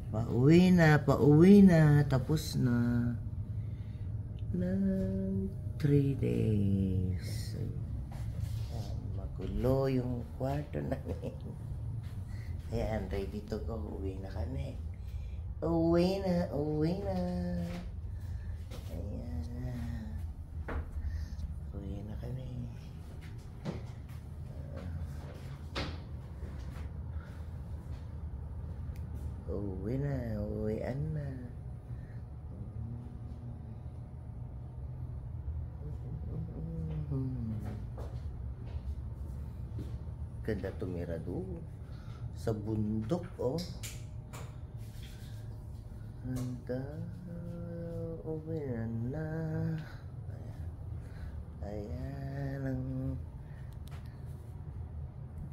Pauwi na, tapos na ng 3 days. Ayan, magulo yung kwarto namin. Ayan, ready to go. Uwi na kami. Uwi na. Ayan. Uwi na kami. Uwian na. Ganda tumira doon sa bundok, oh. Ganda. Uwi na. Ayan ang